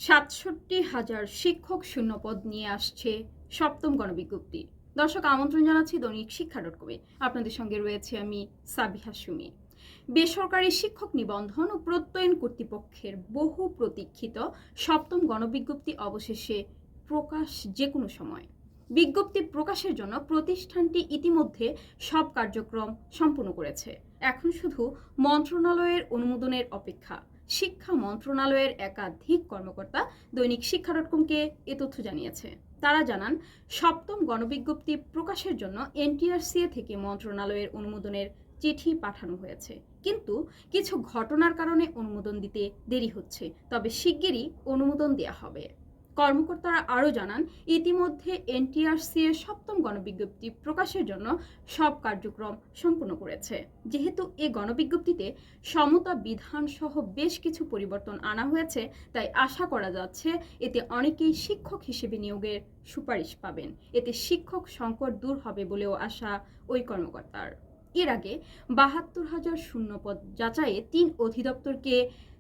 ৬৭,০০০ শিক্ষক শূন্যপদ নিয়ে আসছে সপ্তম গণবিজ্ঞপ্তি। দর্শক, আমন্ত্রণ জানাচ্ছি দৈনিক শিক্ষা .com-এ। আপনাদের সঙ্গে রয়েছে আমি সাবিহা সুমি। বেসরকারি শিক্ষক নিবন্ধন ও প্রত্যয়ন কর্তৃপক্ষের বহু প্রতীক্ষিত সপ্তম গণবিজ্ঞপ্তি অবশেষে প্রকাশ যে কোনো সময়। বিজ্ঞপ্তি প্রকাশের জন্য প্রতিষ্ঠানটি ইতিমধ্যে সব কার্যক্রম সম্পূর্ণ করেছে। এখন শুধু মন্ত্রণালয়ের অনুমোদনের অপেক্ষা। শিক্ষা মন্ত্রণালয়ের একাধিক কর্মকর্তা দৈনিক শিক্ষা .com-কে এ তথ্য জানিয়েছে। তারা জানান, সপ্তম গণবিজ্ঞপ্তি প্রকাশের জন্য এনটিআরসিএ থেকে মন্ত্রণালয়ের অনুমোদনের চিঠি পাঠানো হয়েছে, কিন্তু কিছু ঘটনার কারণে অনুমোদন দিতে দেরি হচ্ছে। তবে শিগগিরই অনুমোদন দেওয়া হবে। কর্মকর্তারা আরও জানান, ইতিমধ্যে এনটিআরসিএ সপ্তম গণবিজ্ঞপ্তি প্রকাশের জন্য সব কার্যক্রম সম্পূর্ণ করেছে। যেহেতু এ গণবিজ্ঞপ্তিতে সমতা বিধান সহ বেশ কিছু পরিবর্তন আনা হয়েছে, তাই আশা করা যাচ্ছে এতে অনেকেই শিক্ষক হিসেবে নিয়োগের সুপারিশ পাবেন। এতে শিক্ষক সংকট দূর হবে বলেও আশা ওই কর্মকর্তার। এর আগে ৭২,০০০ শূন্যপদ যাচাইয়ে ৩ অধিদপ্তরকে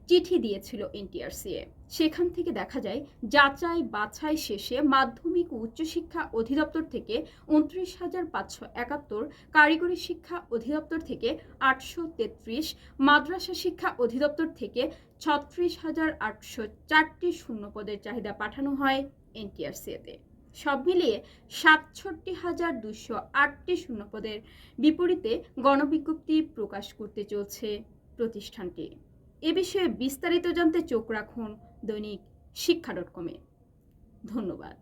চিঠি দিয়েছিল এনটিআরসিএ। সেখান থেকে দেখা যায়, যাচাই বাছাই শেষে মাধ্যমিক ও উচ্চশিক্ষা অধিদপ্তর থেকে ২৯,৫৭১, কারিগরি শিক্ষা অধিদপ্তর থেকে ৮৩৩, মাদ্রাসা শিক্ষা অধিদপ্তর থেকে ৩৬,৮০৪টি শূন্যপদের চাহিদা পাঠানো হয় এনটিআরসিএতে। সব মিলিয়ে ৬৭,২০৮টি শূন্যপদের বিপরীতে গণবিজ্ঞপ্তি প্রকাশ করতে চলছে প্রতিষ্ঠানটি। এ বিষয়ে বিস্তারিত জানতে চোখ রাখুন দৈনিক শিক্ষা .com-এ। ধন্যবাদ।